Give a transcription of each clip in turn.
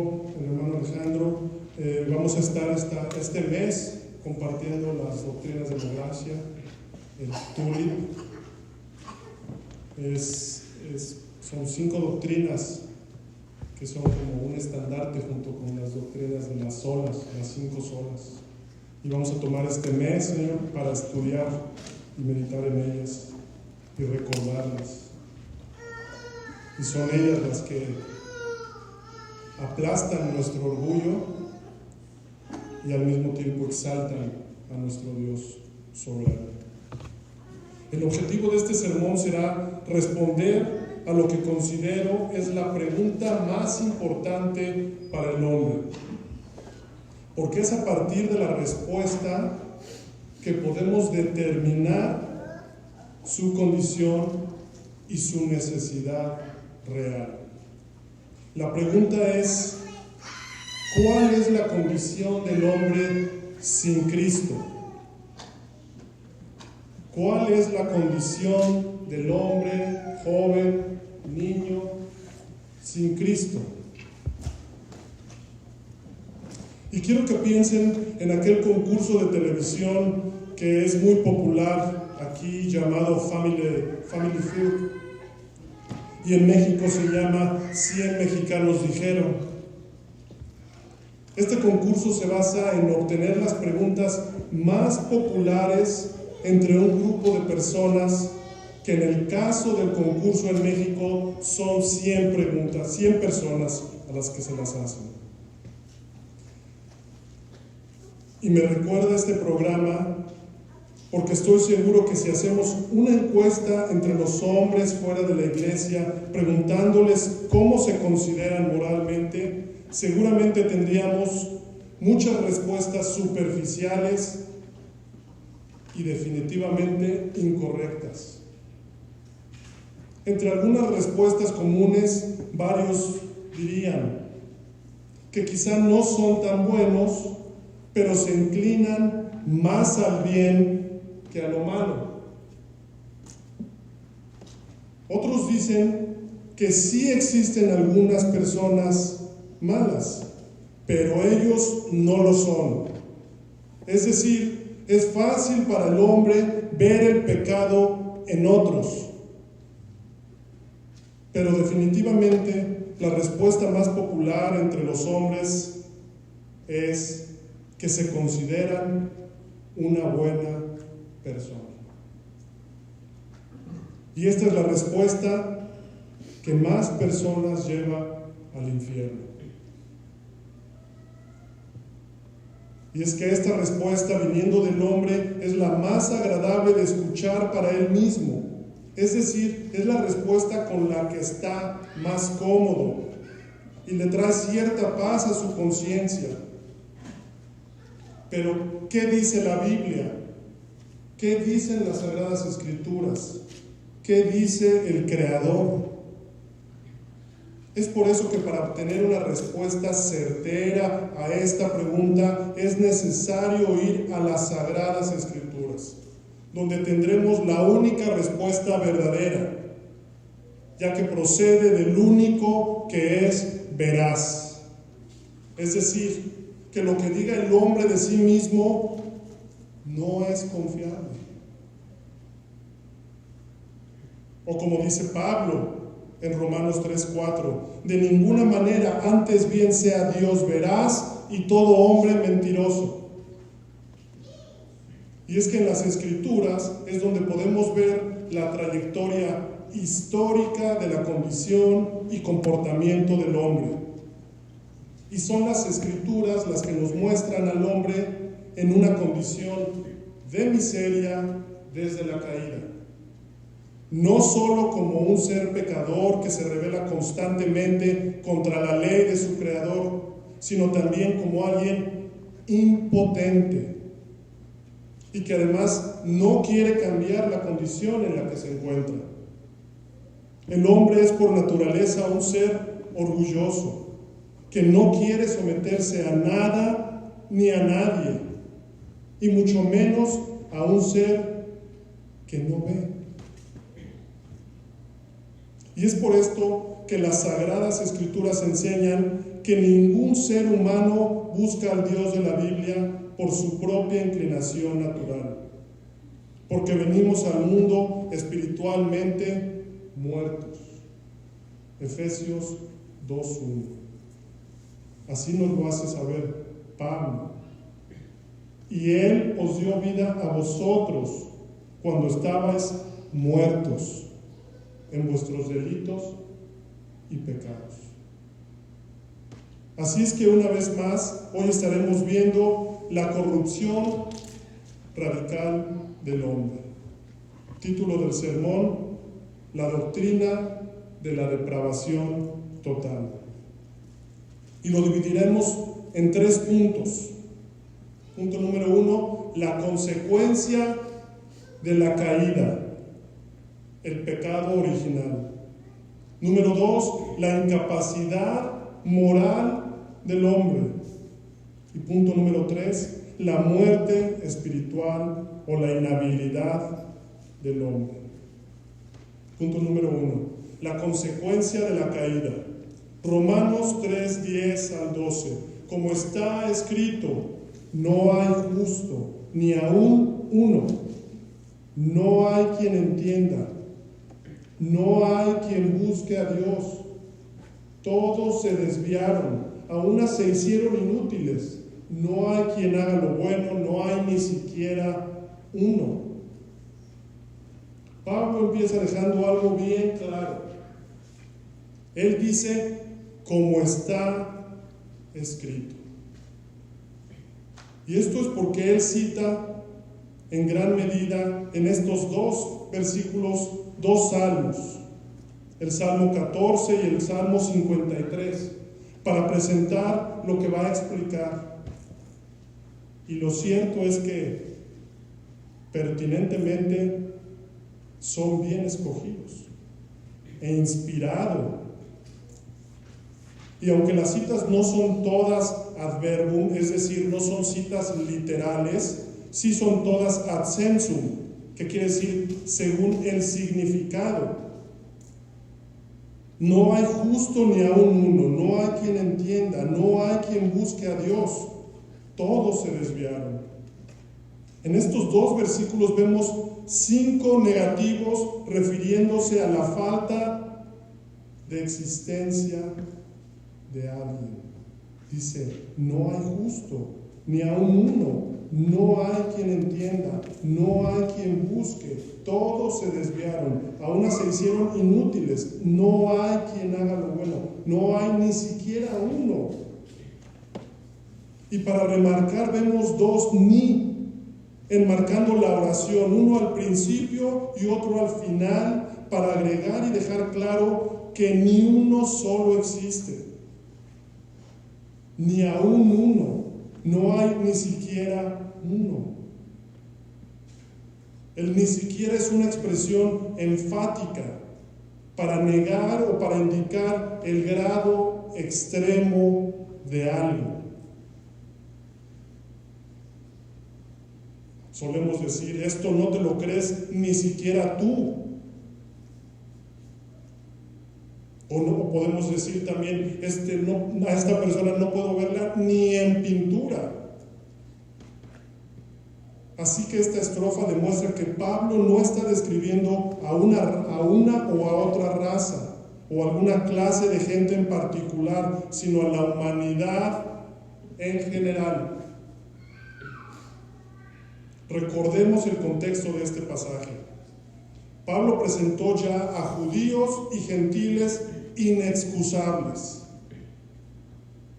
amigo, el hermano Alejandro. Vamos a estar este mes compartiendo las doctrinas de la gracia, el TULIP. Son 5 doctrinas que son como un estandarte junto con las doctrinas de las solas, las 5 solas. Y vamos a tomar este mes, Señor, para estudiar y meditar en ellas y recordarlas. Y son ellas las que aplastan nuestro orgullo y al mismo tiempo exaltan a nuestro Dios soberano. El objetivo de este sermón será responder a lo que considero es la pregunta más importante para el hombre, porque es a partir de la respuesta que podemos determinar su condición y su necesidad real. La pregunta es: ¿cuál es la condición del hombre sin Cristo? ¿Cuál es la condición del hombre, joven, niño, sin Cristo? Y quiero que piensen en aquel concurso de televisión que es muy popular aquí, llamado Family Feud, y en México se llama 100 mexicanos dijeron. Este concurso se basa en obtener las preguntas más populares entre un grupo de personas, que en el caso del concurso en México son 100 preguntas, 100 personas a las que se las hacen. Y me recuerda este programa porque estoy seguro que si hacemos una encuesta entre los hombres fuera de la iglesia, preguntándoles cómo se consideran moralmente, seguramente tendríamos muchas respuestas superficiales y definitivamente incorrectas. Entre algunas respuestas comunes, varios dirían que quizá no son tan buenos, pero se inclinan más al bien que a lo malo. Otros dicen que sí existen algunas personas malas, pero ellos no lo son. Es decir, es fácil para el hombre ver el pecado en otros, pero definitivamente la respuesta más popular entre los hombres es que se consideran una buena persona. Y esta es la respuesta que más personas lleva al infierno. Y es que esta respuesta, viniendo del hombre, es la más agradable de escuchar para él mismo. Es decir, es la respuesta con la que está más cómodo y le trae cierta paz a su conciencia. Pero, ¿qué dice la Biblia? ¿Qué dicen las Sagradas Escrituras? ¿Qué dice el Creador? Es por eso que para obtener una respuesta certera a esta pregunta es necesario ir a las Sagradas Escrituras, donde tendremos la única respuesta verdadera, ya que procede del único que es veraz. Es decir, que lo que diga el hombre de sí mismo no es confiable. O como dice Pablo en Romanos 3:4, de ninguna manera, antes bien sea Dios veraz y todo hombre mentiroso. Y es que en las Escrituras es donde podemos ver la trayectoria histórica de la condición y comportamiento del hombre. Y son las Escrituras las que nos muestran al hombre en una condición de miseria desde la caída. No solo como un ser pecador que se rebela constantemente contra la ley de su Creador, sino también como alguien impotente y que además no quiere cambiar la condición en la que se encuentra. El hombre es por naturaleza un ser orgulloso, que no quiere someterse a nada ni a nadie, y mucho menos a un ser que no ve. Y es por esto que las Sagradas Escrituras enseñan que ningún ser humano busca al Dios de la Biblia por su propia inclinación natural, porque venimos al mundo espiritualmente muertos. Efesios 2:1. Así nos lo hace saber Pablo. Y Él os dio vida a vosotros cuando estabais muertos en vuestros delitos y pecados. Así es que una vez más, hoy estaremos viendo la corrupción radical del hombre. Título del sermón: la doctrina de la depravación total. Y lo dividiremos en 3 puntos. Punto número 1, la consecuencia de la caída, el pecado original. Número 2, la incapacidad moral del hombre. Y punto número 3, la muerte espiritual o la inhabilidad del hombre. Punto número 1, la consecuencia de la caída. Romanos 3:10 al 12. Como está escrito, no hay justo, ni aún uno. No hay quien entienda. No hay quien busque a Dios. Todos se desviaron, a unas se hicieron inútiles. No hay quien haga lo bueno, no hay ni siquiera uno. Pablo empieza dejando algo bien claro. Él dice, como está escrito. Y esto es porque él cita en gran medida en estos 2 versículos 2 salmos, el Salmo 14 y el Salmo 53, para presentar lo que va a explicar. Y lo cierto es que pertinentemente son bien escogidos e inspirados. Y aunque las citas no son todas ad verbum, es decir, no son citas literales, sí son todas ad sensum, que quiere decir según el significado. No hay justo ni aún uno, no hay quien entienda, no hay quien busque a Dios. Todos se desviaron. En estos 2 versículos vemos 5 negativos refiriéndose a la falta de existencia de alguien. Dice, no hay justo, ni aún uno, no hay quien entienda, no hay quien busque, todos se desviaron, a unas se hicieron inútiles, no hay quien haga lo bueno, no hay ni siquiera uno. Y para remarcar vemos 2 ni, enmarcando la oración, uno al principio y otro al final, para agregar y dejar claro que ni uno solo existe. Ni aún uno, no hay ni siquiera uno. El ni siquiera es una expresión enfática para negar o para indicar el grado extremo de algo. Solemos decir, esto no te lo crees ni siquiera tú. O no, podemos decir también, a esta persona no puedo verla ni en pintura. Así que esta estrofa demuestra que Pablo no está describiendo a una o a otra raza o alguna clase de gente en particular, sino a la humanidad en general. Recordemos el contexto de este pasaje. Pablo presentó ya a judíos y gentiles inexcusables,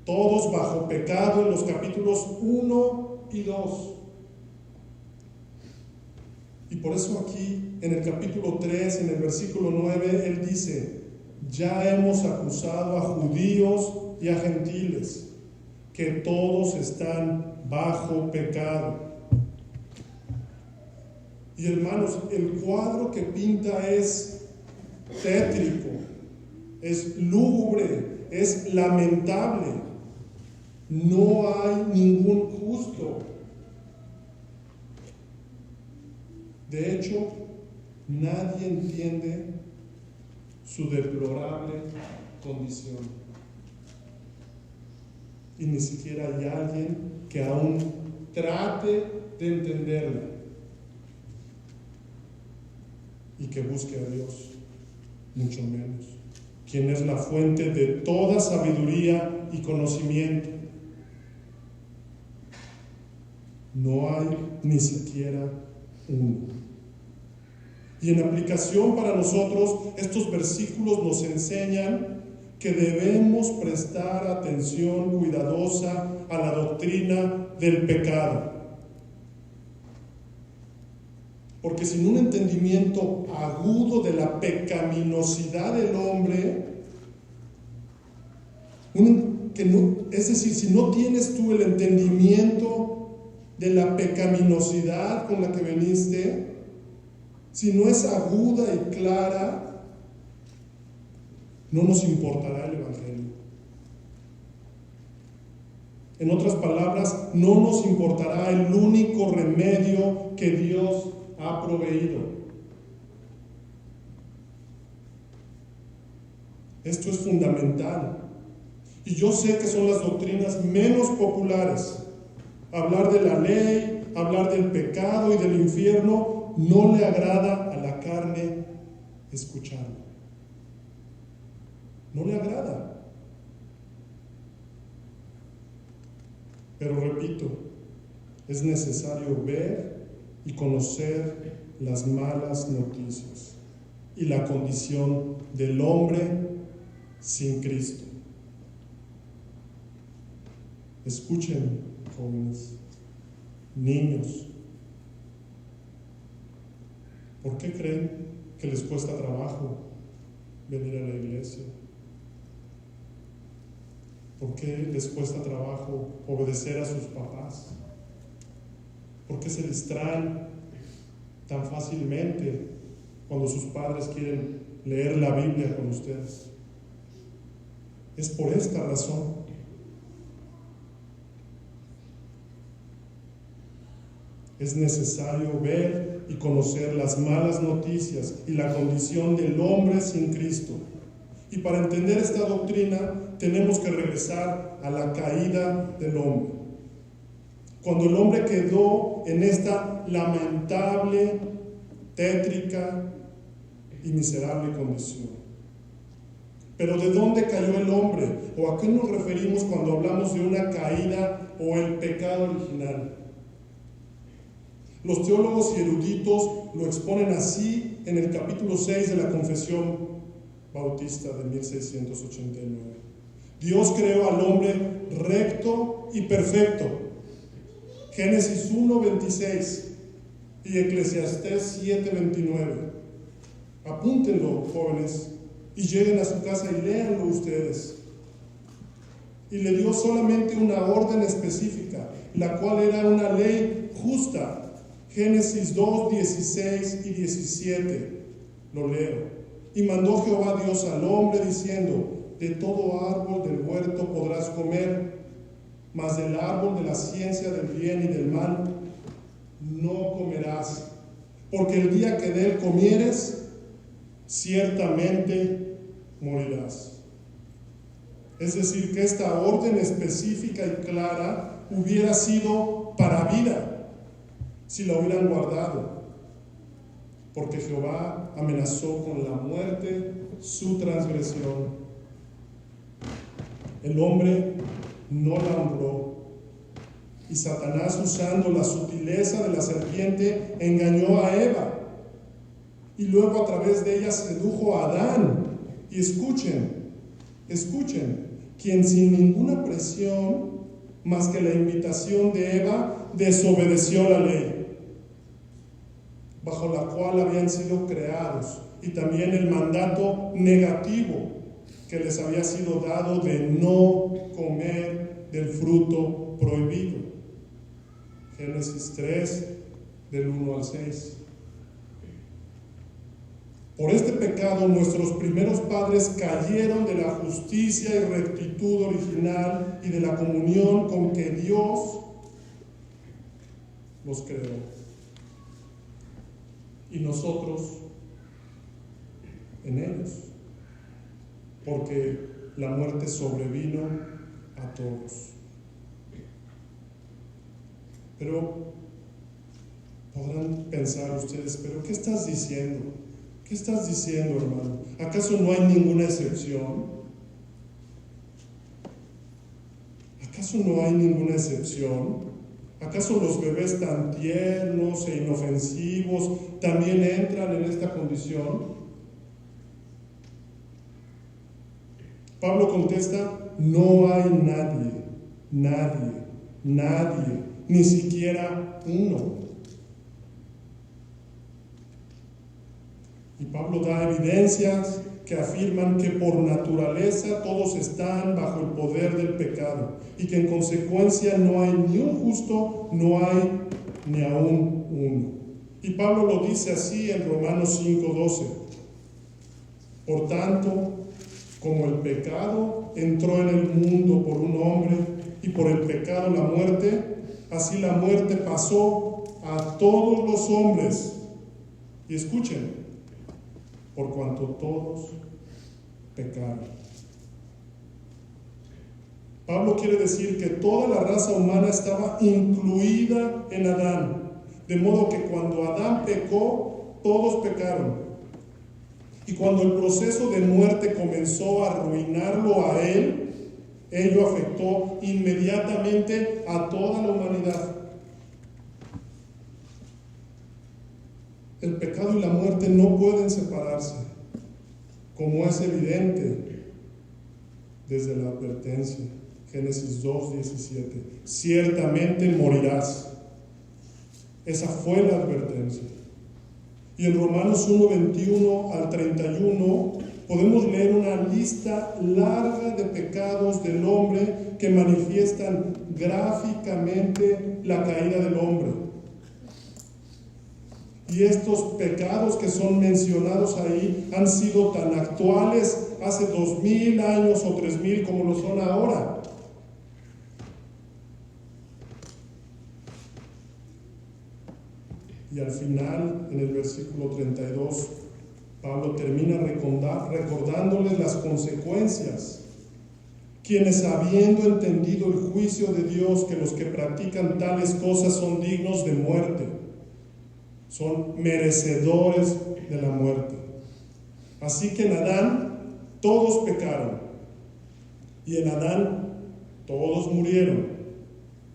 todos bajo pecado en los capítulos 1 y 2. Y por eso aquí, en el capítulo 3, en el versículo 9, él dice, ya hemos acusado a judíos y a gentiles, que todos están bajo pecado. Y hermanos, el cuadro que pinta es tétrico, es lúgubre, es lamentable. No hay ningún justo. De hecho, nadie entiende su deplorable condición. y ni siquiera hay alguien que aún trate de entenderla y que busque a Dios, mucho menos, quien es la fuente de toda sabiduría y conocimiento. No hay ni siquiera uno. Y en aplicación para nosotros, estos versículos nos enseñan que debemos prestar atención cuidadosa a la doctrina del pecado. Porque sin un entendimiento agudo de la pecaminosidad del hombre, es decir, si no tienes tú el entendimiento de la pecaminosidad con la que viniste, si no es aguda y clara, no nos importará el Evangelio. En otras palabras, no nos importará el único remedio que Dios ha proveído. Esto es fundamental. Y yo sé que son las doctrinas menos populares. Hablar de la ley, hablar del pecado y del infierno, no le agrada a la carne escucharlo. No le agrada. Pero repito, es necesario ver y conocer las malas noticias y la condición del hombre sin Cristo. Escuchen, jóvenes, niños, ¿por qué creen que les cuesta trabajo venir a la iglesia? ¿Por qué les cuesta trabajo obedecer a sus papás? ¿Por qué se distraen tan fácilmente cuando sus padres quieren leer la Biblia con ustedes? Es por esta razón. Es necesario ver y conocer las malas noticias y la condición del hombre sin Cristo. Y para entender esta doctrina tenemos que regresar a la caída del hombre. Cuando el hombre quedó en esta lamentable, tétrica y miserable condición. Pero ¿de dónde cayó el hombre? ¿O a qué nos referimos cuando hablamos de una caída o el pecado original? Los teólogos y eruditos lo exponen así en el capítulo 6 de la Confesión Bautista de 1689. Dios creó al hombre recto y perfecto. Génesis 1:26 y Eclesiastés 7:29. Apúntenlo, jóvenes, y lleguen a su casa y léanlo ustedes. Y le dio solamente una orden específica, la cual era una ley justa. Génesis 2:16 y 17. Lo leo. Y mandó Jehová Dios al hombre diciendo: de todo árbol del huerto podrás comer, mas del árbol de la ciencia del bien y del mal no comerás, porque el día que de él comieres, ciertamente morirás. Es decir, que esta orden específica y clara hubiera sido para vida, si la hubieran guardado, porque Jehová amenazó con la muerte su transgresión. El hombre no la honró, y Satanás, usando la sutileza de la serpiente, engañó a Eva, y luego a través de ella sedujo a Adán. Y escuchen, quien sin ninguna presión más que la invitación de Eva desobedeció la ley bajo la cual habían sido creados, y también el mandato negativo que les había sido dado de no comer del fruto prohibido. Génesis 3, del 1 al 6. Por este pecado nuestros primeros padres cayeron de la justicia y rectitud original y de la comunión con que Dios los creó. Y nosotros en ellos, porque la muerte sobrevino a todos. Pero podrán pensar ustedes, ¿pero qué estás diciendo? ¿Qué estás diciendo, hermano? ¿Acaso no hay ninguna excepción? ¿Acaso no hay ninguna excepción? ¿Acaso los bebés tan tiernos e inofensivos también entran en esta condición? Pablo contesta, no hay nadie, ni siquiera uno. Y Pablo da evidencias que afirman que por naturaleza todos están bajo el poder del pecado y que en consecuencia no hay ni un justo, no hay ni aún uno. Y Pablo lo dice así en Romanos 5:12. Por tanto, como el pecado entró en el mundo por un hombre y por el pecado la muerte, así la muerte pasó a todos los hombres. Y escuchen, por cuanto todos pecaron. Pablo quiere decir que toda la raza humana estaba incluida en Adán, de modo que cuando Adán pecó, todos pecaron. Y cuando el proceso de muerte comenzó a arruinarlo a él, ello afectó inmediatamente a toda la humanidad. El pecado y la muerte no pueden separarse, como es evidente desde la advertencia. Génesis 2:17. Ciertamente morirás. Esa fue la advertencia. Y en Romanos 1:21 al 31 podemos leer una lista larga de pecados del hombre que manifiestan gráficamente la caída del hombre. Y estos pecados que son mencionados ahí han sido tan actuales hace 2000 años o 3000 como lo son ahora. Y al final, en el versículo 32, Pablo termina recordándoles las consecuencias. Quienes habiendo entendido el juicio de Dios, que los que practican tales cosas son dignos de muerte, son merecedores de la muerte. Así que en Adán todos pecaron y en Adán todos murieron.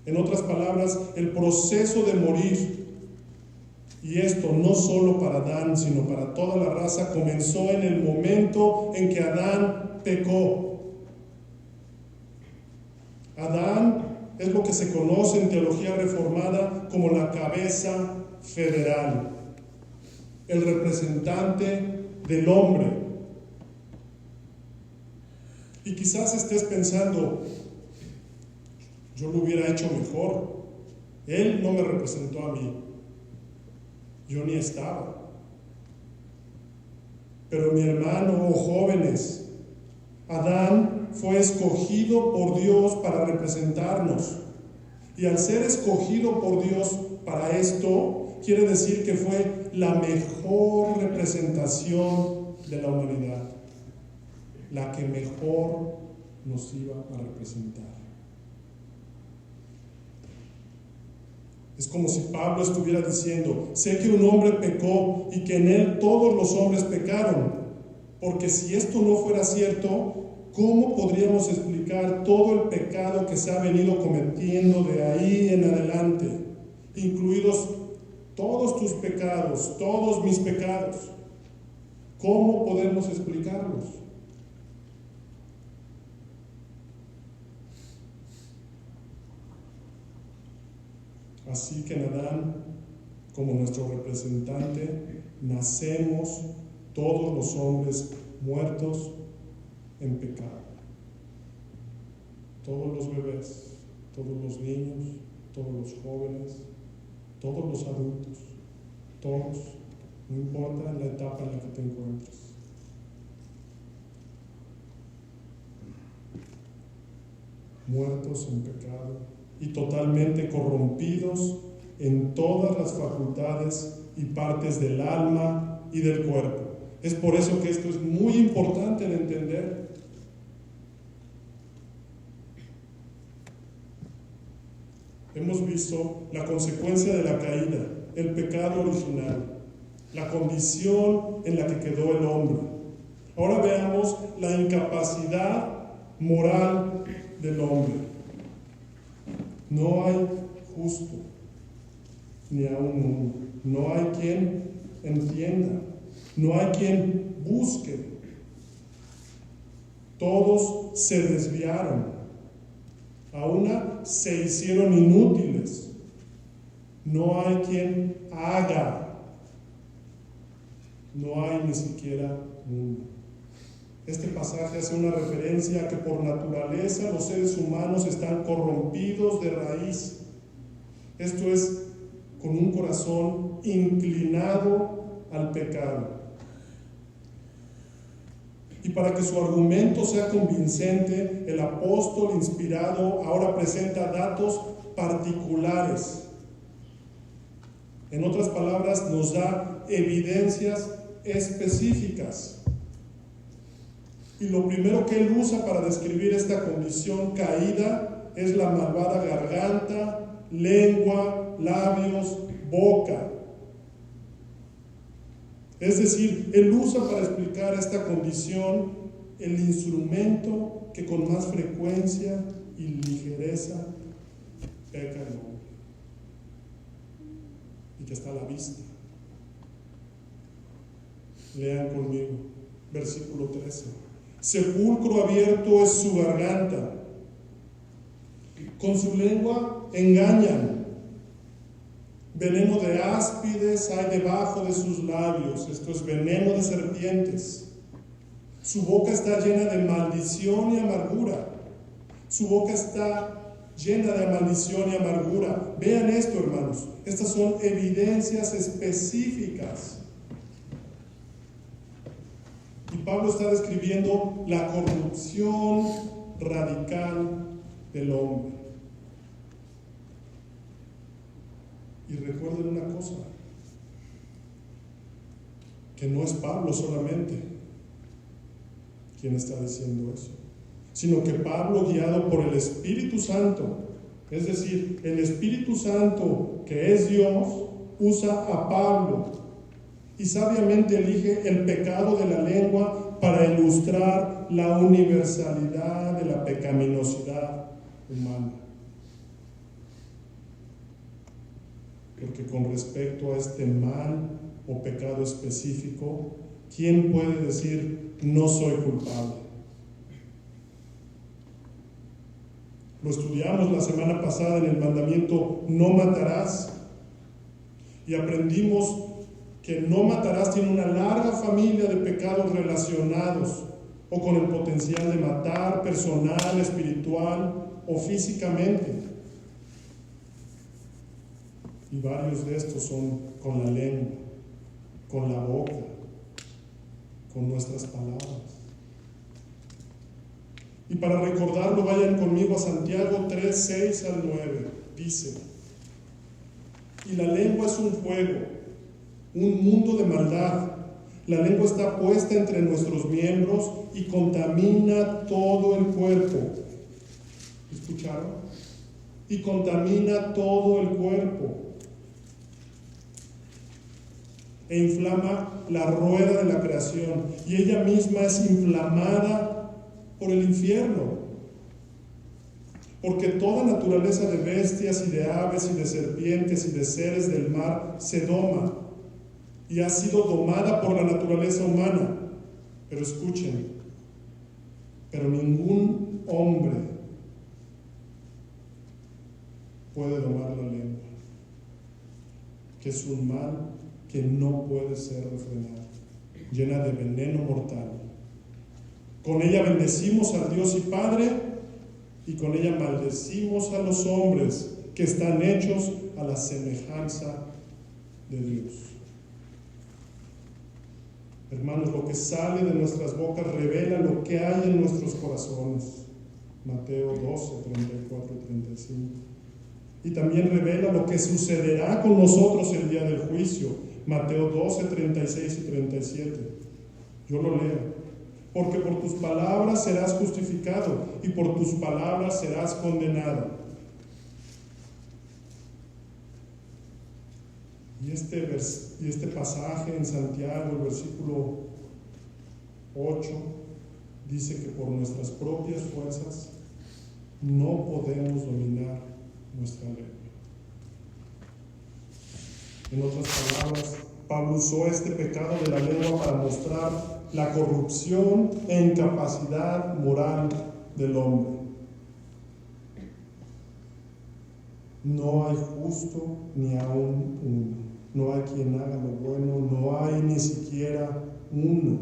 En otras palabras, el proceso de morir, y esto no solo para Adán, sino para toda la raza, comenzó en el momento en que Adán pecó. Adán es lo que se conoce en teología reformada como la cabeza federal, el representante del hombre. Y quizás estés pensando, yo lo hubiera hecho mejor, él no me representó a mí, yo ni estaba. Pero mi hermano o jóvenes, Adán fue escogido por Dios para representarnos. Y al ser escogido por Dios para esto, quiere decir que fue la mejor representación de la humanidad, la que mejor nos iba a representar. Es como si Pablo estuviera diciendo, sé que un hombre pecó y que en él todos los hombres pecaron, porque si esto no fuera cierto, ¿cómo podríamos explicar todo el pecado que se ha venido cometiendo de ahí en adelante, incluidos todos tus pecados, todos mis pecados? ¿Cómo podemos explicarlos? Así que en Adán, como nuestro representante, nacemos todos los hombres muertos en pecado. Todos los bebés, todos los niños, todos los jóvenes, todos los adultos, todos, no importa la etapa en la que te encuentres. Muertos en pecado y totalmente corrompidos en todas las facultades y partes del alma y del cuerpo. Es por eso que esto es muy importante de entender. Hemos visto la consecuencia de la caída, el pecado original, la condición en la que quedó el hombre. Ahora veamos la incapacidad moral del hombre. No hay justo, ni aún uno. No hay quien entienda, no hay quien busque. Todos se desviaron, a una se hicieron inútiles. No hay quien haga, no hay ni siquiera uno. Este pasaje hace una referencia a que por naturaleza los seres humanos están corrompidos de raíz. Esto es, con un corazón inclinado al pecado. Y para que su argumento sea convincente, el apóstol inspirado ahora presenta datos particulares. En otras palabras, nos da evidencias específicas. Y lo primero que él usa para describir esta condición caída es la malvada garganta, lengua, labios, boca. Es decir, él usa para explicar esta condición el instrumento que con más frecuencia y ligereza peca el hombre, y que está a la vista. Lean conmigo, versículo 13. Sepulcro abierto es su garganta, con su lengua engañan. Veneno de áspides hay debajo de sus labios, esto es veneno de serpientes. Su boca está llena de maldición y amargura. Su boca está llena de maldición y amargura. Vean esto, hermanos. Estas son evidencias específicas. Y Pablo está describiendo la corrupción radical del hombre. Y recuerden una cosa, que no es Pablo solamente quien está diciendo eso, sino que Pablo, guiado por el Espíritu Santo, es decir, el Espíritu Santo, que es Dios, usa a Pablo y sabiamente elige el pecado de la lengua para ilustrar la universalidad de la pecaminosidad humana. Porque con respecto a este mal o pecado específico, ¿quién puede decir no soy culpable? Lo estudiamos la semana pasada en el mandamiento no matarás y aprendimos que no matarás tiene una larga familia de pecados relacionados o con el potencial de matar personal, espiritual o físicamente. Y varios de estos son con la lengua, con la boca, con nuestras palabras. Y para recordarlo, vayan conmigo a Santiago 3, 6 al 9. Dice: y la lengua es un fuego, un mundo de maldad. La lengua está puesta entre nuestros miembros y contamina todo el cuerpo. ¿Escucharon? Y contamina todo el cuerpo. E inflama la rueda de la creación, y ella misma es inflamada por el infierno. Porque toda naturaleza de bestias y de aves y de serpientes y de seres del mar se doma, y ha sido domada por la naturaleza humana. Pero escuchen, pero ningún hombre puede domar la lengua, que es un mal que no puede ser refrenado, llena de veneno mortal. Con ella bendecimos a Dios y Padre, y con ella maldecimos a los hombres que están hechos a la semejanza de Dios. Hermanos, lo que sale de nuestras bocas revela lo que hay en nuestros corazones. Mateo 12, 34 y 35. Y también revela lo que sucederá con nosotros el día del juicio. Mateo 12, 36 y 37. Yo lo leo. Porque por tus palabras serás justificado y por tus palabras serás condenado. Y este pasaje en Santiago, el versículo 8, dice que por nuestras propias fuerzas no podemos dominar nuestra lengua. En otras palabras, Pablo usó este pecado de la lengua para mostrar la corrupción e incapacidad moral del hombre. No hay justo ni aún uno. No hay quien haga lo bueno, no hay ni siquiera uno.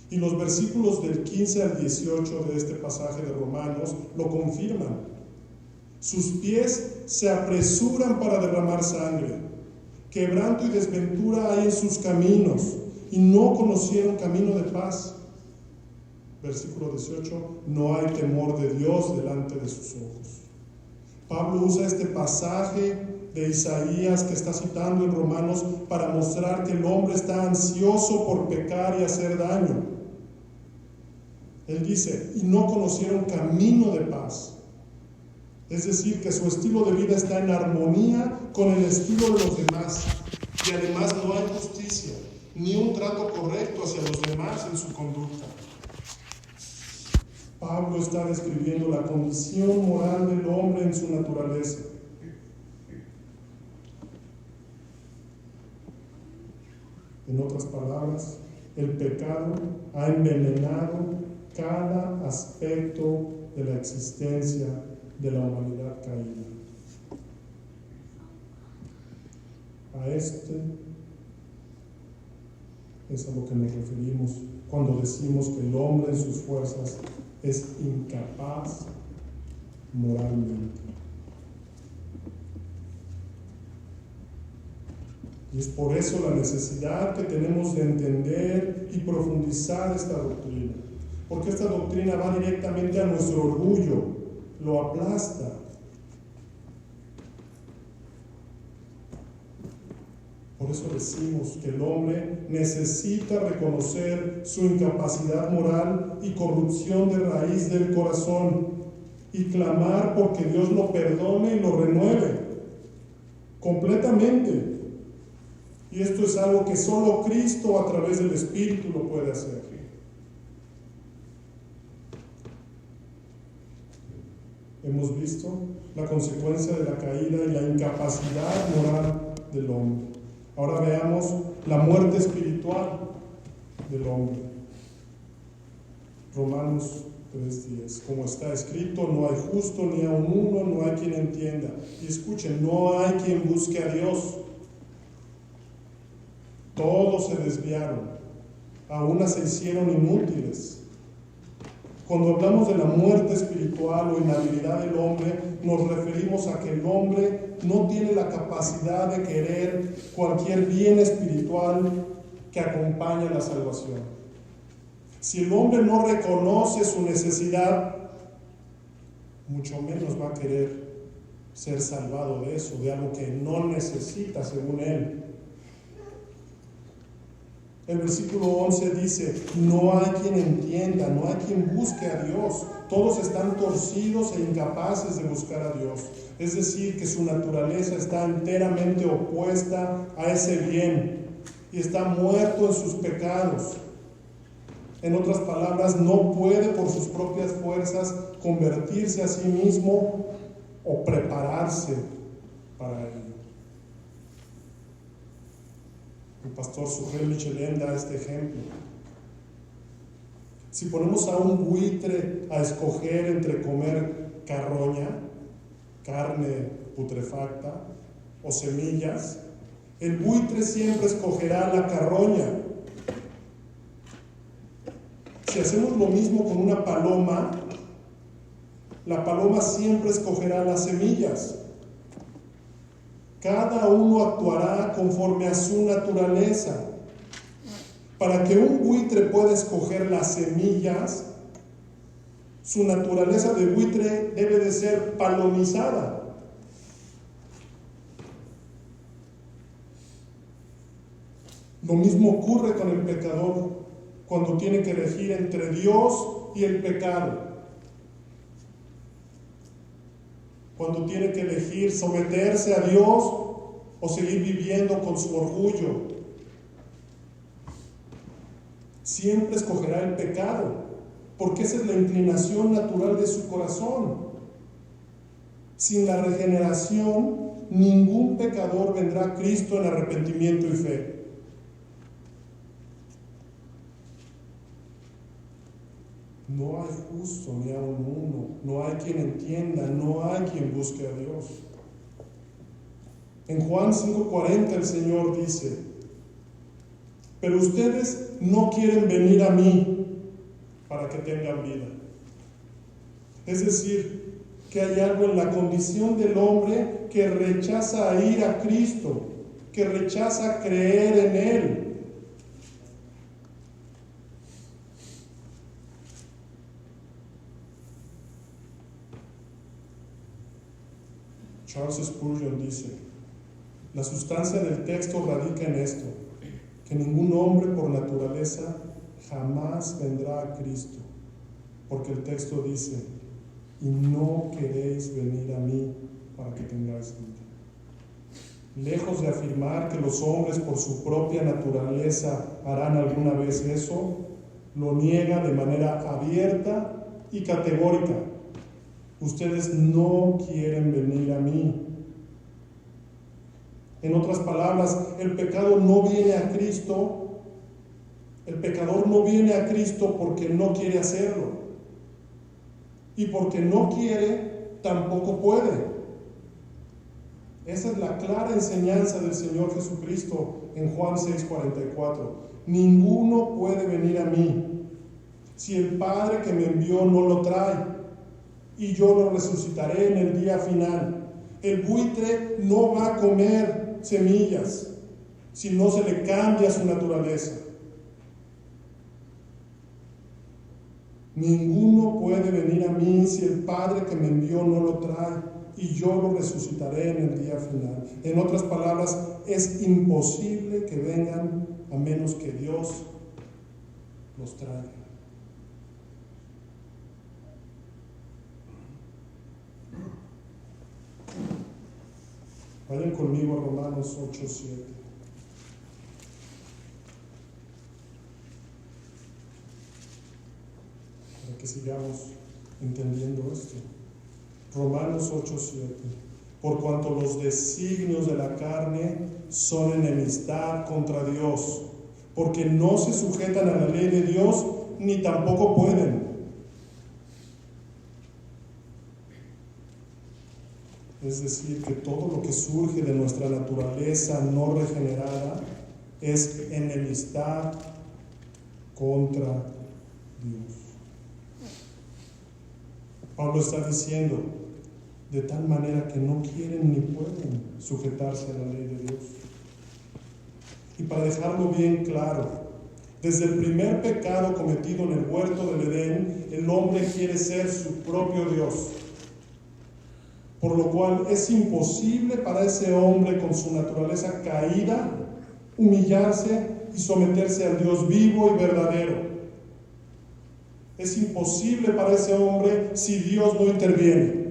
Y los versículos del 15 al 18 de este pasaje de Romanos lo confirman. Sus pies se apresuran para derramar sangre. Quebranto y desventura hay en sus caminos, y no conocieron camino de paz. Versículo 18, no hay temor de Dios delante de sus ojos. Pablo usa este pasaje de Isaías que está citando en Romanos para mostrar que el hombre está ansioso por pecar y hacer daño. Él dice, y no conocieron camino de paz. Es decir, que su estilo de vida está en armonía con el estilo de los demás. Y además no hay justicia, ni un trato correcto hacia los demás en su conducta. Pablo está describiendo la condición moral del hombre en su naturaleza. En otras palabras, el pecado ha envenenado cada aspecto de la existencia de la humanidad caída. A este es a lo que nos referimos cuando decimos que el hombre en sus fuerzas es incapaz moralmente. Y es por eso la necesidad que tenemos de entender y profundizar esta doctrina, porque esta doctrina va directamente a nuestro orgullo, lo aplasta. Por eso decimos que el hombre necesita reconocer su incapacidad moral y corrupción de raíz del corazón y clamar porque Dios lo perdone y lo renueve completamente. Y esto es algo que solo Cristo a través del Espíritu lo puede hacer. Hemos visto la consecuencia de la caída y la incapacidad moral del hombre. Ahora veamos la muerte espiritual del hombre. Romanos 3:10. Como está escrito, no hay justo ni aun uno, no hay quien entienda. Y escuchen, no hay quien busque a Dios. Todos se desviaron, a una se hicieron inútiles. Cuando hablamos de la muerte espiritual o inhabilidad del hombre, nos referimos a que el hombre no tiene la capacidad de querer cualquier bien espiritual que acompañe a la salvación. Si el hombre no reconoce su necesidad, mucho menos va a querer ser salvado de eso, de algo que no necesita según él. El versículo 11 dice, no hay quien entienda, no hay quien busque a Dios. Todos están torcidos e incapaces de buscar a Dios. Es decir, que su naturaleza está enteramente opuesta a ese bien y está muerto en sus pecados. En otras palabras, no puede por sus propias fuerzas convertirse a sí mismo o prepararse para ello. El pastor Sugel Michelén da este ejemplo. Si ponemos a un buitre a escoger entre comer carroña, carne putrefacta, o semillas, el buitre siempre escogerá la carroña. Si hacemos lo mismo con una paloma, la paloma siempre escogerá las semillas. Cada uno actuará conforme a su naturaleza. Para que un buitre pueda escoger las semillas, su naturaleza de buitre debe de ser palomizada. Lo mismo ocurre con el pecador cuando tiene que elegir entre Dios y el pecado. Cuando tiene que elegir someterse a Dios o o seguir viviendo con su orgullo. Siempre escogerá el pecado, porque esa es la inclinación natural de su corazón. Sin la regeneración, ningún pecador vendrá a Cristo en arrepentimiento y fe. No hay justo ni aun uno, no hay quien entienda, no hay quien busque a Dios. En Juan 5:40 el Señor dice: pero ustedes no quieren venir a mí para que tengan vida. Es decir, que hay algo en la condición del hombre que rechaza ir a Cristo, que rechaza creer en Él. Charles Spurgeon dice: la sustancia del texto radica en esto, que ningún hombre por naturaleza jamás vendrá a Cristo, porque el texto dice: y no queréis venir a mí para que tengáis vida. Lejos de afirmar que los hombres por su propia naturaleza harán alguna vez eso, lo niega de manera abierta y categórica: ustedes no quieren venir a mí. En otras palabras, el pecado no viene a Cristo, el pecador no viene a Cristo porque no quiere hacerlo. Y porque no quiere, tampoco puede. Esa es la clara enseñanza del Señor Jesucristo en Juan 6:44. Ninguno puede venir a mí si el Padre que me envió no lo trae, y yo lo resucitaré en el día final. El buitre no va a comer semillas si no se le cambia su naturaleza. Ninguno puede venir a mí si el Padre que me envió no lo trae, y yo lo resucitaré en el día final. En otras palabras, es imposible que vengan a menos que Dios los traiga. Vayan conmigo a Romanos 8:7. Para que sigamos entendiendo esto. Romanos 8:7. Por cuanto los designios de la carne son enemistad contra Dios, porque no se sujetan a la ley de Dios, ni tampoco pueden. Es decir, que todo lo que surge de nuestra naturaleza no regenerada es enemistad contra Dios. Pablo está diciendo, de tal manera que no quieren ni pueden sujetarse a la ley de Dios. Y para dejarlo bien claro, desde el primer pecado cometido en el huerto del Edén, el hombre quiere ser su propio Dios. Por lo cual es imposible para ese hombre con su naturaleza caída humillarse y someterse al Dios vivo y verdadero. Es imposible para ese hombre si Dios no interviene.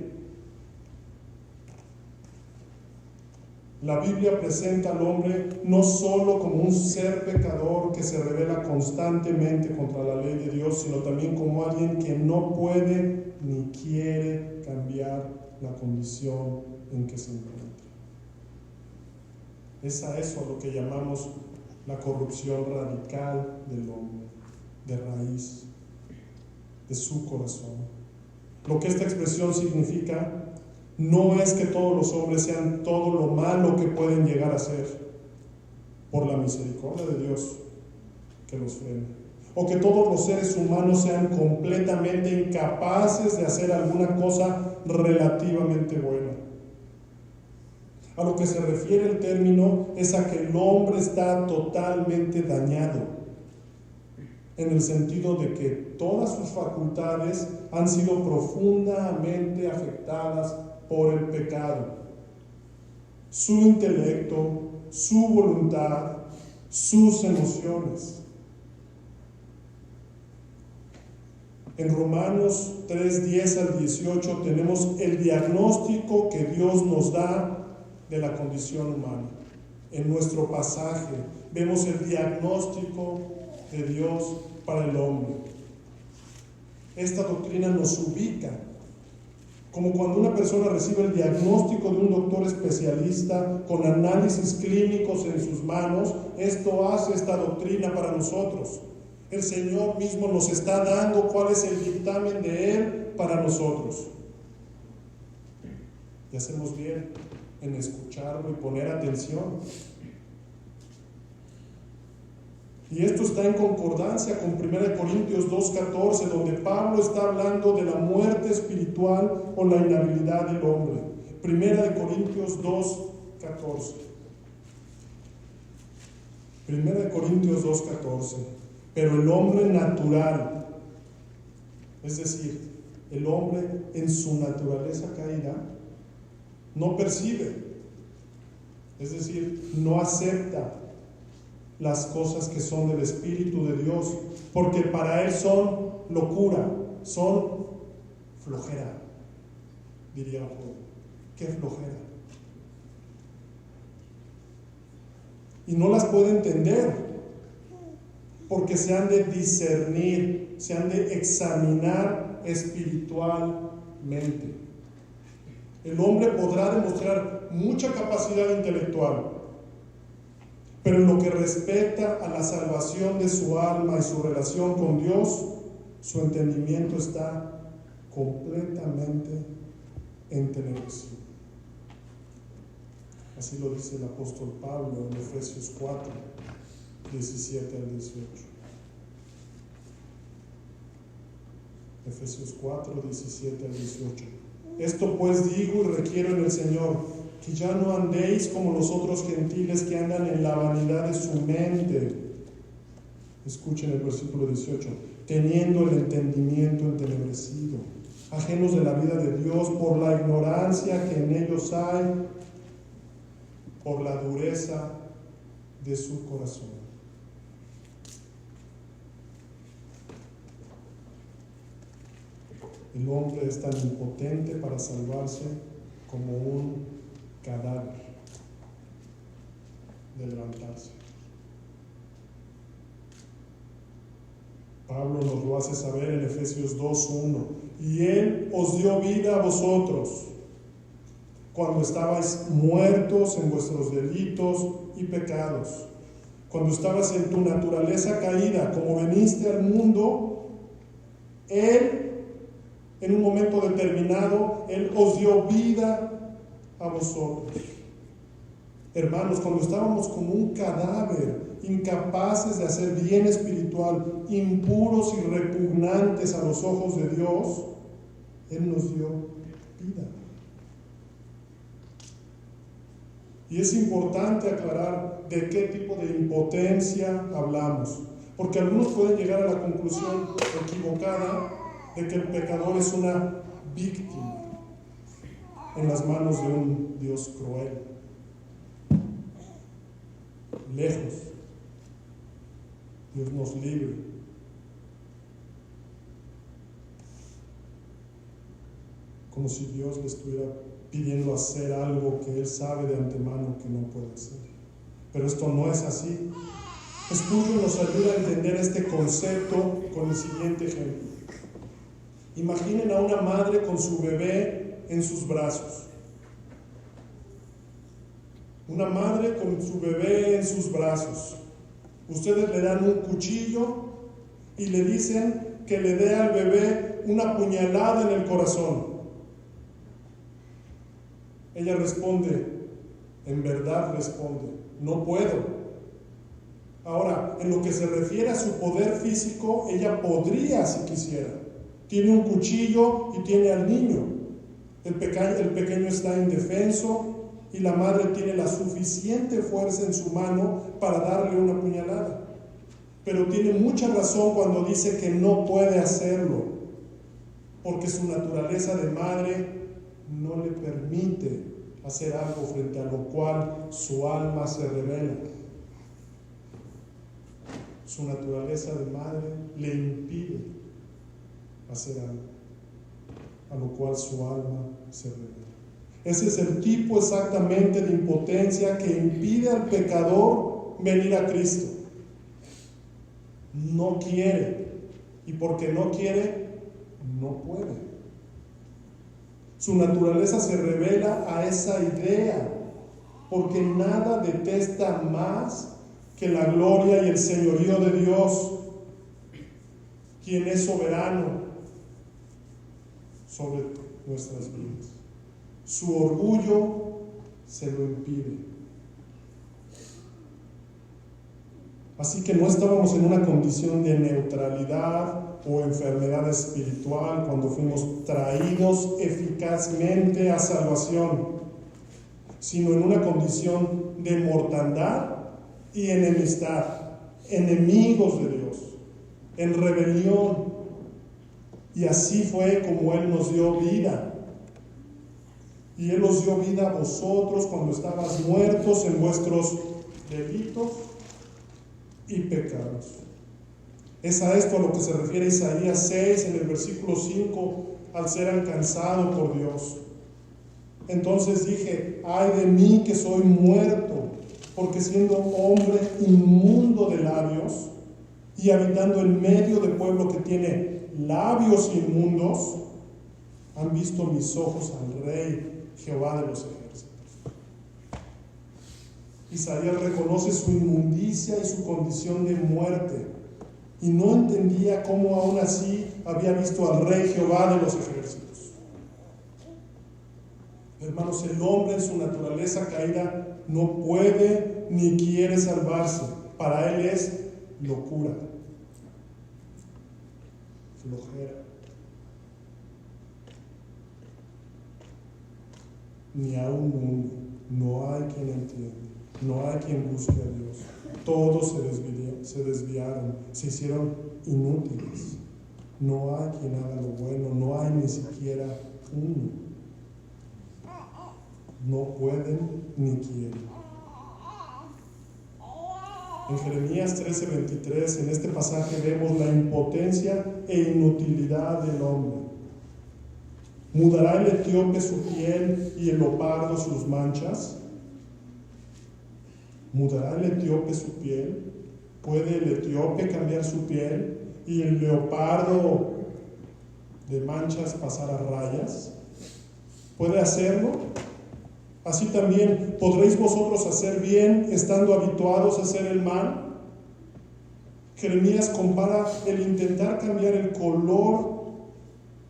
La Biblia presenta al hombre no solo como un ser pecador que se revela constantemente contra la ley de Dios, sino también como alguien que no puede ni quiere cambiar la condición en que se encuentra. Es a eso a lo que llamamos la corrupción radical del hombre, de raíz, de su corazón. Lo que esta expresión significa no es que todos los hombres sean todo lo malo que pueden llegar a ser por la misericordia de Dios que los frena, o que todos los seres humanos sean completamente incapaces de hacer alguna cosa relativamente buena. A lo que se refiere el término es a que el hombre está totalmente dañado, en el sentido de que todas sus facultades han sido profundamente afectadas por el pecado. Su intelecto, su voluntad, sus emociones. En Romanos 3:10 al 18 tenemos el diagnóstico que Dios nos da de la condición humana. En nuestro pasaje vemos el diagnóstico de Dios para el hombre. Esta doctrina nos ubica, como cuando una persona recibe el diagnóstico de un doctor especialista con análisis clínicos en sus manos. Esto hace esta doctrina para nosotros. El Señor mismo nos está dando cuál es el dictamen de Él para nosotros. Y hacemos bien en escucharlo y poner atención. Y esto está en concordancia con 1 Corintios 2:14, donde Pablo está hablando de la muerte espiritual o la inhabilidad del hombre. 1 Corintios 2:14. 1 Corintios 2:14. Pero el hombre natural, es decir, el hombre en su naturaleza caída, no percibe, es decir, no acepta las cosas que son del Espíritu de Dios, porque para él son locura, son flojera, diría un joven. ¿Qué flojera? Y no las puede entender, porque se han de discernir, se han de examinar espiritualmente. El hombre podrá demostrar mucha capacidad intelectual, pero en lo que respecta a la salvación de su alma y su relación con Dios, su entendimiento está completamente entenebrecido. Así lo dice el apóstol Pablo en Efesios 4, 17 al 18. Efesios 4, 17 al 18. Esto pues digo y requiero en el Señor, que ya no andéis como los otros gentiles que andan en la vanidad de su mente. Escuchen el versículo 18. Teniendo el entendimiento entenebrecido, ajenos de la vida de Dios por la ignorancia que en ellos hay, por la dureza de su corazón. El hombre es tan impotente para salvarse como un cadáver de levantarse. Pablo nos lo hace saber en Efesios 2:1. Y Él os dio vida a vosotros cuando estabais muertos en vuestros delitos y pecados, cuando estabas en tu naturaleza caída, como veniste al mundo. Él, en un momento determinado, Él os dio vida a vosotros. Hermanos, cuando estábamos como un cadáver, incapaces de hacer bien espiritual, impuros y repugnantes a los ojos de Dios, Él nos dio vida. Y es importante aclarar de qué tipo de impotencia hablamos, porque algunos pueden llegar a la conclusión equivocada de que el pecador es una víctima en las manos de un Dios cruel. Lejos. Dios nos libre. Como si Dios le estuviera pidiendo hacer algo que Él sabe de antemano que no puede hacer. Pero esto no es así. Spurgeon nos ayuda a entender este concepto con el siguiente ejemplo. Imaginen a una madre con su bebé en sus brazos. Una madre con su bebé en sus brazos. Ustedes le dan un cuchillo y le dicen que le dé al bebé una puñalada en el corazón. Ella responde, en verdad responde, no puedo. Ahora, en lo que se refiere a su poder físico, ella podría si quisiera. Tiene un cuchillo y tiene al niño. El pequeño está indefenso y la madre tiene la suficiente fuerza en su mano para darle una puñalada. Pero tiene mucha razón cuando dice que no puede hacerlo, porque su naturaleza de madre no le permite hacer algo frente a lo cual su alma se revela. Su naturaleza de madre le impide hacer algo, a lo cual su alma se revela. Ese es el tipo exactamente de impotencia que impide al pecador venir a Cristo. No quiere, y porque no quiere, no puede. Su naturaleza se revela a esa idea, porque nada detesta más que la gloria y el señorío de Dios, quien es soberano sobre nuestras vidas. Su orgullo se lo impide. Así que no estábamos en una condición de neutralidad o enfermedad espiritual cuando fuimos traídos eficazmente a salvación, sino en una condición de mortandad y enemistad, enemigos de Dios, en rebelión. Y así fue como Él nos dio vida. Y Él os dio vida a vosotros cuando estabas muertos en vuestros delitos y pecados. Es a esto a lo que se refiere Isaías 6 en el versículo 5, al ser alcanzado por Dios. Entonces dije: ay de mí que soy muerto, porque siendo hombre inmundo de labios y habitando en medio de pueblo que tiene labios inmundos, han visto mis ojos al Rey, Jehová de los ejércitos. Isaías reconoce su inmundicia y su condición de muerte, y no entendía cómo aún así había visto al Rey Jehová de los ejércitos. Hermanos, el hombre en su naturaleza caída no puede ni quiere salvarse. Para él es locura, flojera. Ni aún uno. No hay quien entienda, no hay quien busque a Dios. Todos se desviaron, se hicieron inútiles. No hay quien haga lo bueno, no hay ni siquiera uno. No pueden ni quieren. En Jeremías 13:23, en este pasaje vemos la impotencia e inutilidad del hombre. ¿Mudará el etíope su piel y el leopardo sus manchas? ¿Mudará el etíope su piel? ¿Puede el etíope cambiar su piel y el leopardo de manchas pasar a rayas? ¿Puede hacerlo? Así también, ¿podréis vosotros hacer bien estando habituados a hacer el mal? Jeremías compara el intentar cambiar el color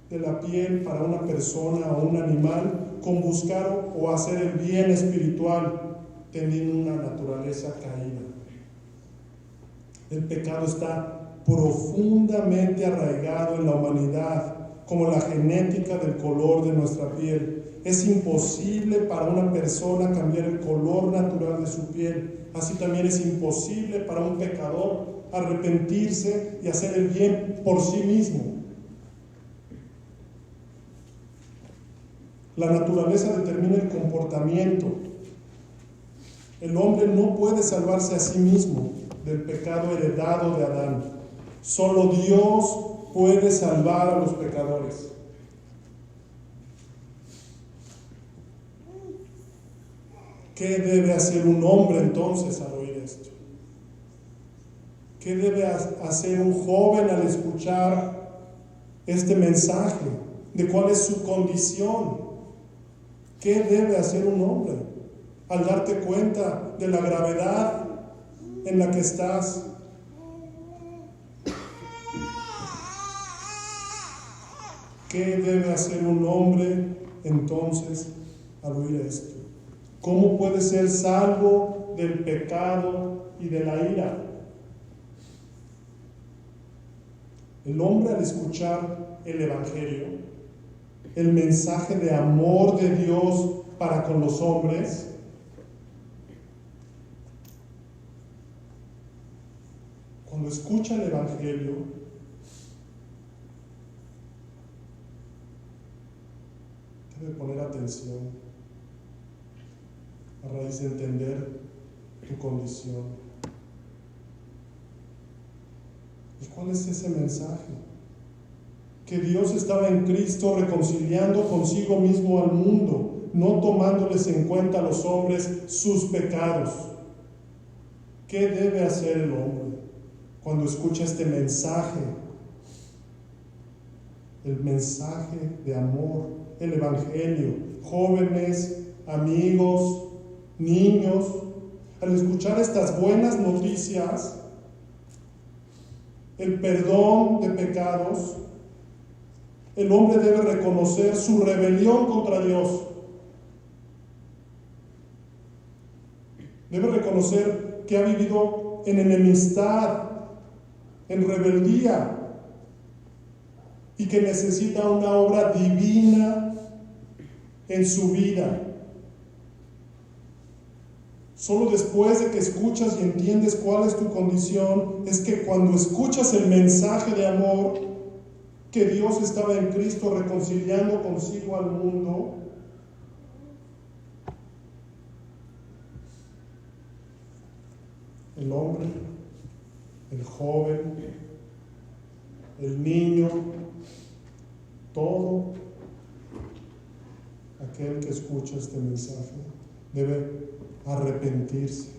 de la piel para una persona o un animal con buscar o hacer el bien espiritual, teniendo una naturaleza caída. El pecado está profundamente arraigado en la humanidad, como la genética del color de nuestra piel. Es imposible para una persona cambiar el color natural de su piel. Así también es imposible para un pecador arrepentirse y hacer el bien por sí mismo. La naturaleza determina el comportamiento. El hombre no puede salvarse a sí mismo del pecado heredado de Adán. Solo Dios puede salvar a los pecadores. ¿Qué debe hacer un hombre entonces al oír esto? ¿Qué debe hacer un joven al escuchar este mensaje de cuál es su condición? ¿Qué debe hacer un hombre al darte cuenta de la gravedad en la que estás? ¿Qué debe hacer un hombre entonces al oír esto? ¿Cómo puede ser salvo del pecado y de la ira? El hombre al escuchar el Evangelio, el mensaje de amor de Dios para con los hombres, cuando escucha el Evangelio, debe poner atención a raíz de entender tu condición. ¿Y cuál es ese mensaje? Que Dios estaba en Cristo reconciliando consigo mismo al mundo, no tomándoles en cuenta a los hombres sus pecados. ¿Qué debe hacer el hombre cuando escucha este mensaje? El mensaje de amor, el evangelio. Jóvenes, amigos, niños, al escuchar estas buenas noticias, el perdón de pecados, el hombre debe reconocer su rebelión contra Dios. Debe reconocer que ha vivido en enemistad, en rebeldía, y que necesita una obra divina en su vida. Solo después de que escuchas y entiendes cuál es tu condición, es que cuando escuchas el mensaje de amor, que Dios estaba en Cristo reconciliando consigo al mundo, el hombre, el joven, el niño, todo aquel que escucha este mensaje debe arrepentirse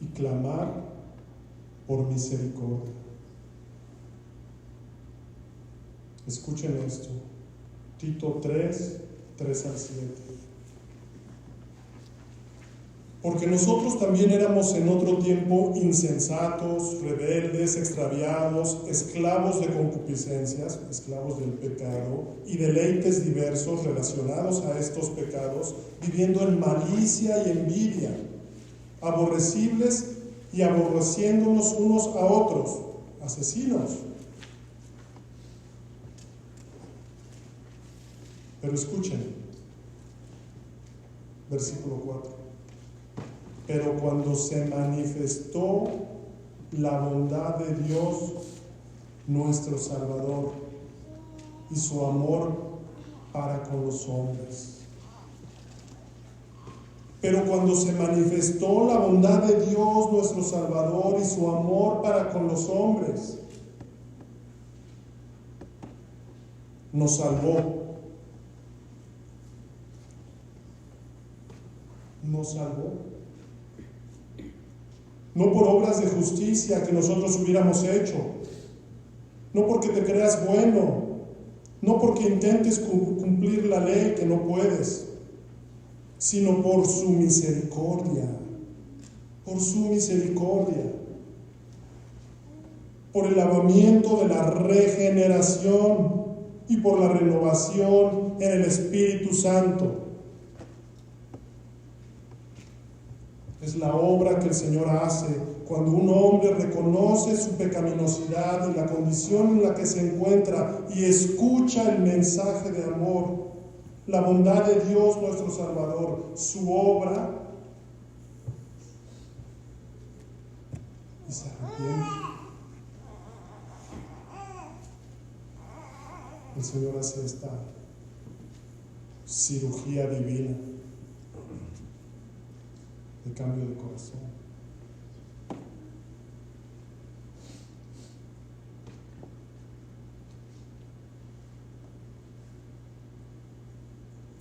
y clamar por misericordia. Escuchen esto, Tito 3, 3 al 7. Porque nosotros también éramos en otro tiempo insensatos, rebeldes, extraviados, esclavos de concupiscencias, esclavos del pecado, y deleites diversos relacionados a estos pecados, viviendo en malicia y envidia, aborrecibles y aborreciéndonos unos a otros, asesinos. Pero escuchen, versículo 4. Pero cuando se manifestó la bondad de Dios, nuestro Salvador, y su amor para con los hombres. Pero cuando se manifestó la bondad de Dios, nuestro Salvador, y su amor para con los hombres, nos salvó. Nos salvó. No por obras de justicia que nosotros hubiéramos hecho, no porque te creas bueno, no porque intentes cumplir la ley que no puedes, sino por su misericordia, por el lavamiento de la regeneración y por la renovación en el Espíritu Santo. Es la obra que el Señor hace cuando un hombre reconoce su pecaminosidad y la condición en la que se encuentra y escucha el mensaje de amor, la bondad de Dios nuestro Salvador, su obra, y se arrepiente. El Señor hace esta cirugía divina de cambio de corazón.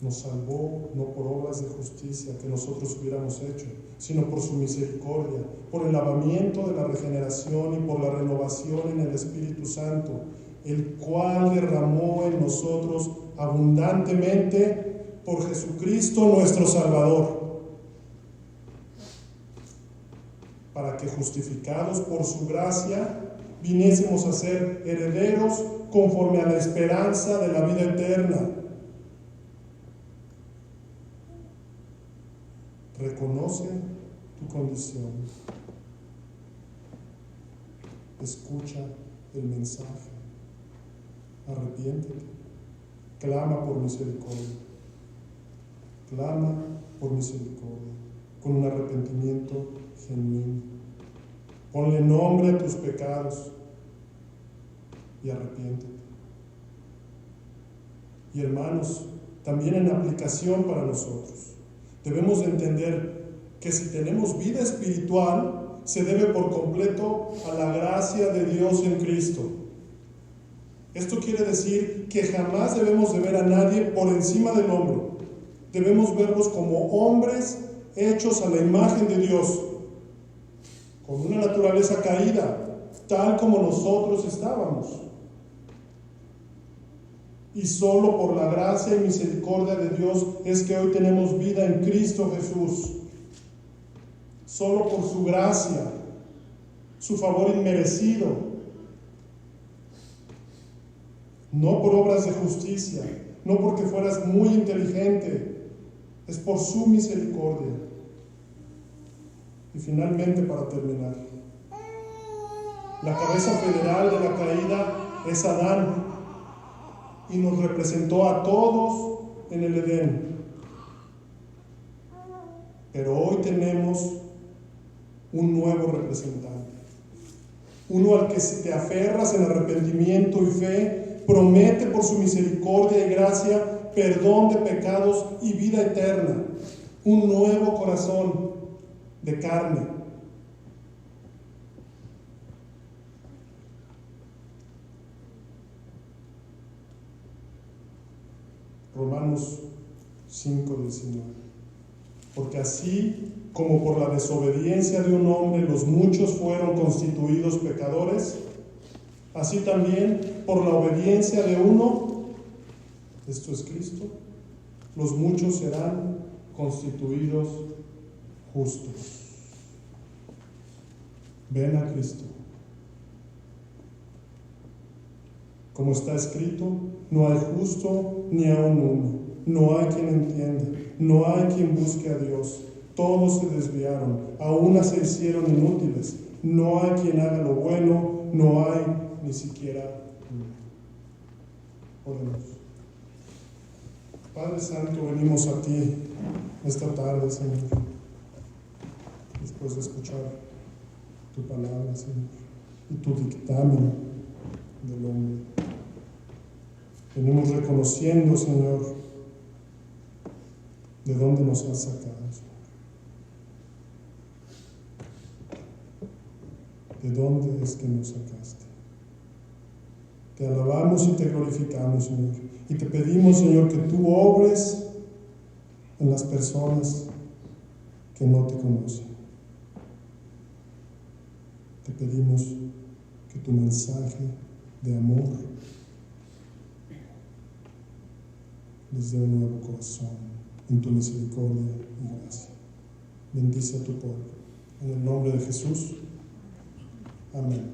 Nos salvó no por obras de justicia que nosotros hubiéramos hecho, sino por su misericordia, por el lavamiento de la regeneración y por la renovación en el Espíritu Santo, el cual derramó en nosotros abundantemente por Jesucristo nuestro Salvador, para que justificados por su gracia viniésemos a ser herederos conforme a la esperanza de la vida eterna. Reconoce tu condición, escucha el mensaje, arrepiéntete, clama por misericordia, con un arrepentimiento genuino. Ponle nombre a tus pecados y arrepiéntete. Y hermanos, también en aplicación para nosotros, debemos de entender que si tenemos vida espiritual, se debe por completo a la gracia de Dios en Cristo. Esto quiere decir que jamás debemos de ver a nadie por encima del hombro. Debemos verlos como hombres hechos a la imagen de Dios, con una naturaleza caída, tal como nosotros estábamos. Y solo por la gracia y misericordia de Dios es que hoy tenemos vida en Cristo Jesús. Solo por su gracia, su favor inmerecido. No por obras de justicia, no porque fueras muy inteligente, es por su misericordia. Y finalmente, para terminar, la cabeza federal de la caída es Adán, y nos representó a todos en el Edén. Pero hoy tenemos un nuevo representante, uno al que si te aferras en arrepentimiento y fe, promete por su misericordia y gracia perdón de pecados y vida eterna, un nuevo corazón de carne. Romanos 5:19. Porque así como por la desobediencia de un hombre los muchos fueron constituidos pecadores, así también por la obediencia de uno, esto es Cristo, los muchos serán constituidos justos. Ven a Cristo. Como está escrito, no hay justo ni aun uno, no hay quien entienda, no hay quien busque a Dios. Todos se desviaron, a una se hicieron inútiles. No hay quien haga lo bueno, no hay ni siquiera uno. Oremos. Padre Santo, venimos a ti esta tarde, Señor, después de escuchar tu palabra, Señor, y tu dictamen del hombre. Venimos reconociendo, Señor, de dónde nos has sacado, Señor. ¿De dónde es que nos sacaste? Te alabamos y te glorificamos, Señor. Y te pedimos, Señor, que tú obres en las personas que no te conocen. Te pedimos que tu mensaje de amor les dé un nuevo corazón en tu misericordia y gracia. Bendice a tu pueblo. En el nombre de Jesús. Amén.